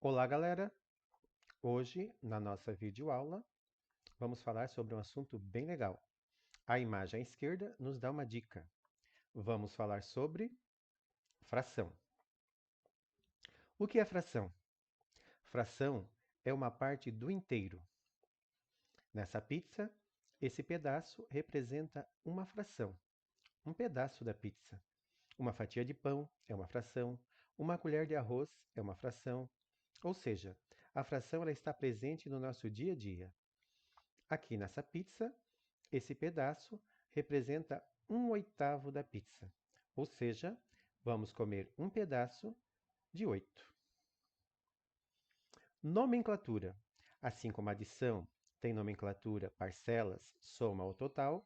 Olá, galera! Hoje, na nossa videoaula, vamos falar sobre um assunto bem legal. A imagem à esquerda nos dá uma dica. Vamos falar sobre fração. O que é fração? Fração é uma parte do inteiro. Nessa pizza, esse pedaço representa uma fração, um pedaço da pizza. Uma fatia de pão é uma fração, uma colher de arroz é uma fração. Ou seja, a fração ela está presente no nosso dia a dia. Aqui nessa pizza, esse pedaço representa 1/8 da pizza, ou seja, vamos comer um pedaço de 8. Nomenclatura. Assim como a adição tem nomenclatura parcelas, soma ou total,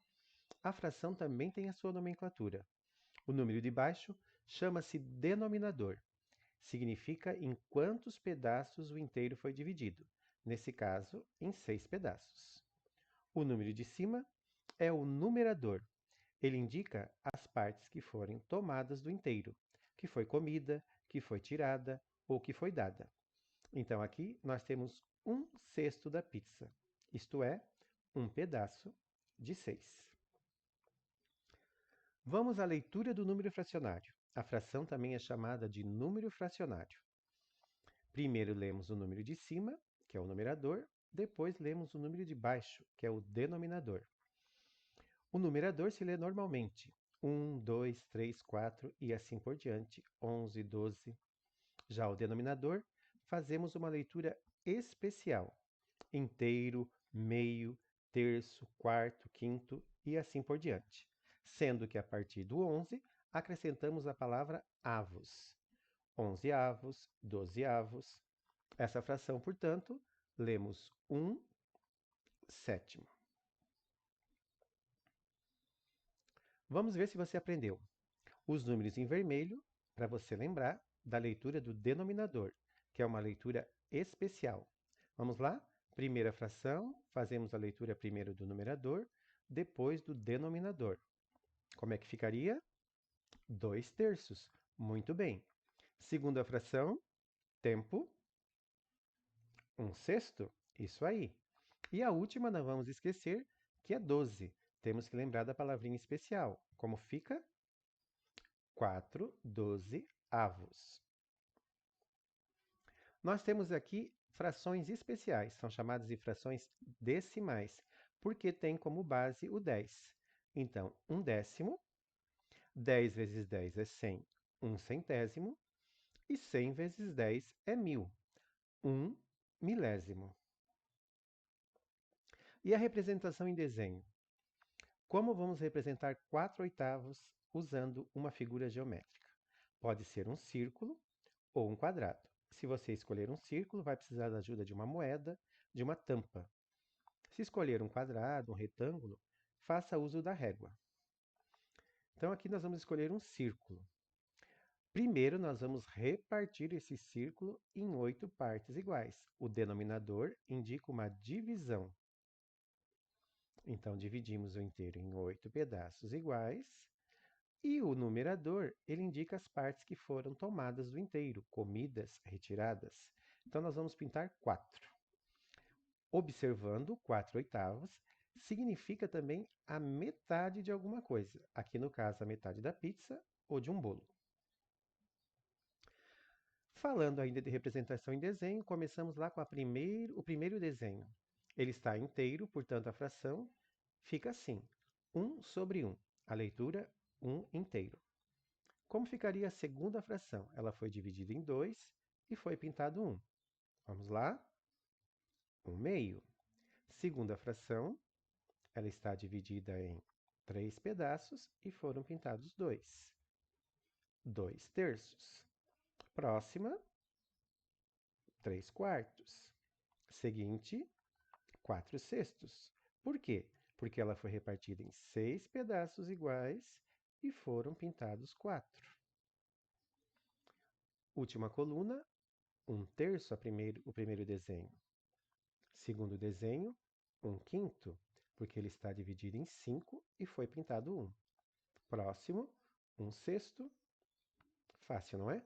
a fração também tem a sua nomenclatura. O número de baixo chama-se denominador. Significa em quantos pedaços o inteiro foi dividido, nesse caso, em 6 pedaços. O número de cima é o numerador. Ele indica as partes que forem tomadas do inteiro, que foi comida, que foi tirada ou que foi dada. Então aqui nós temos 1/6 da pizza, isto é, um pedaço de 6. Vamos à leitura do número fracionário. A fração também é chamada de número fracionário. Primeiro lemos o número de cima, que é o numerador, depois lemos o número de baixo, que é o denominador. O numerador se lê normalmente, 1, 2, 3, 4 e assim por diante, 11, 12. Já o denominador, fazemos uma leitura especial, inteiro, meio, terço, quarto, quinto e assim por diante. Sendo que a partir do 11, acrescentamos a palavra avos. 11 avos, 12 avos. Essa fração, portanto, lemos 1/7. Vamos ver se você aprendeu. Os números em vermelho, para você lembrar da leitura do denominador, que é uma leitura especial. Vamos lá? Primeira fração, fazemos a leitura primeiro do numerador, depois do denominador. Como é que ficaria? 2/3. Muito bem. Segunda fração, tempo, 1/6. Isso aí. E a última não vamos esquecer, que é 12. Temos que lembrar da palavrinha especial. Como fica? 4/12 avos. Nós temos aqui frações especiais, são chamadas de frações decimais, porque tem como base o 10. Então, 1/10, 10 vezes 10 é 100, 1/100, e 100 vezes 10 é 1000, 1/1000. E a representação em desenho? Como vamos representar 4/8 usando uma figura geométrica? Pode ser um círculo ou um quadrado. Se você escolher um círculo, vai precisar da ajuda de uma moeda, de uma tampa. Se escolher um quadrado, um retângulo, faça uso da régua. Então aqui nós vamos escolher um círculo. Primeiro nós vamos repartir esse círculo em 8 partes iguais. O denominador indica uma divisão. Então dividimos o inteiro em 8 pedaços iguais. E o numerador, ele indica as partes que foram tomadas do inteiro, comidas, retiradas. Então, nós vamos pintar 4. Observando 4/8 significa também a metade de alguma coisa. Aqui, no caso, a metade da pizza ou de um bolo. Falando ainda de representação em desenho, começamos lá com o primeiro desenho. Ele está inteiro, portanto, a fração fica assim, 1/1. A leitura, 1 inteiro. Como ficaria a segunda fração? Ela foi dividida em 2 e foi pintado 1. Vamos lá? 1/2. Segunda fração, ela está dividida em 3 pedaços e foram pintados 2. 2/3. Próxima, 3/4. Seguinte, 4/6. Por quê? Porque ela foi repartida em 6 pedaços iguais e foram pintados 4. Última coluna, 1/3 o primeiro desenho. Segundo desenho, 1/5, porque ele está dividido em 5 e foi pintado 1. Próximo, 1/6. Fácil, não é?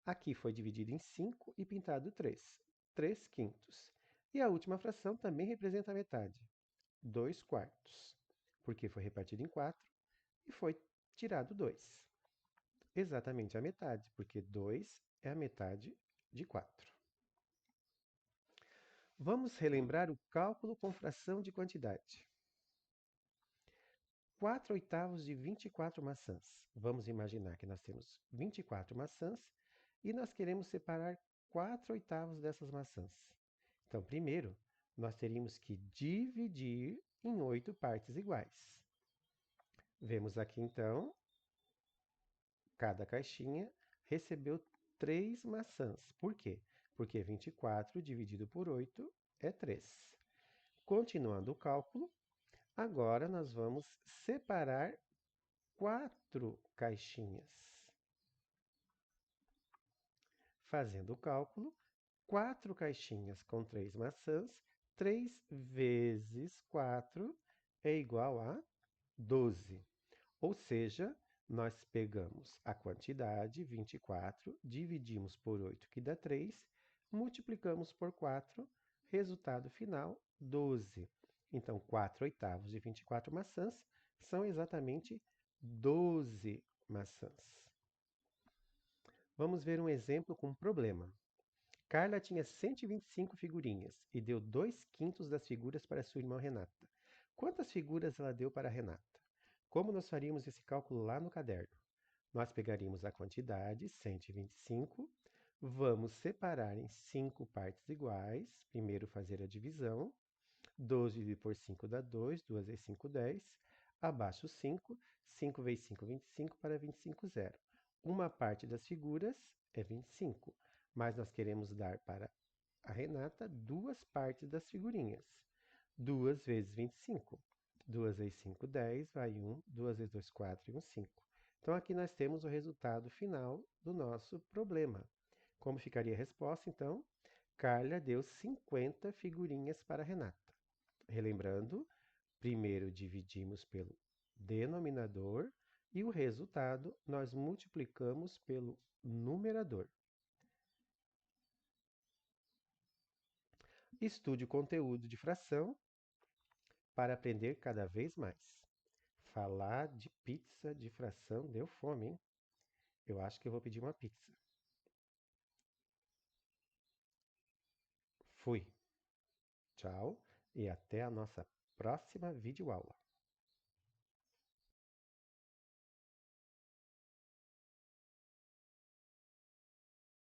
Aqui foi dividido em 5 e pintado 3. 3 quintos. E a última fração também representa a metade. 2 quartos. Porque foi repartido em 4 e foi tirado 2. Exatamente a metade, porque 2 é a metade de 4. Vamos relembrar o cálculo com fração de quantidade. 4 oitavos de 24 maçãs. Vamos imaginar que nós temos 24 maçãs e nós queremos separar 4 oitavos dessas maçãs. Então, primeiro, nós teríamos que dividir em 8 partes iguais. Vemos aqui, então, cada caixinha recebeu 3 maçãs. Por quê? Porque 24 dividido por 8 é 3. Continuando o cálculo, agora nós vamos separar 4 caixinhas. Fazendo o cálculo, 4 caixinhas com 3 maçãs, 3 vezes 4 é igual a 12. Ou seja, nós pegamos a quantidade, 24, dividimos por 8, que dá 3, multiplicamos por 4, resultado final, 12. Então, 4 oitavos de 24 maçãs são exatamente 12 maçãs. Vamos ver um exemplo com problema. Carla tinha 125 figurinhas e deu 2 quintos das figuras para sua irmã Renata. Quantas figuras ela deu para Renata? Como nós faríamos esse cálculo lá no caderno? Nós pegaríamos a quantidade, 125, vamos separar em 5 partes iguais, primeiro fazer a divisão, 12 dividido por 5 dá 2, 2 vezes 5, 10, abaixo 5, 5 vezes 5, 25, para 25, 0. Uma parte das figuras é 25, mas nós queremos dar para a Renata 2 partes das figurinhas. 2 vezes 25. 2 vezes 5, 10, vai 1, 2 vezes 2, 4 e 1, 5. Então, aqui nós temos o resultado final do nosso problema. Como ficaria a resposta, então? Carla deu 50 figurinhas para Renata. Relembrando, primeiro dividimos pelo denominador e o resultado nós multiplicamos pelo numerador. Estude o conteúdo de fração para aprender cada vez mais. Falar de pizza de fração deu fome, hein? Eu acho que eu vou pedir uma pizza. Fui. Tchau e até a nossa próxima videoaula.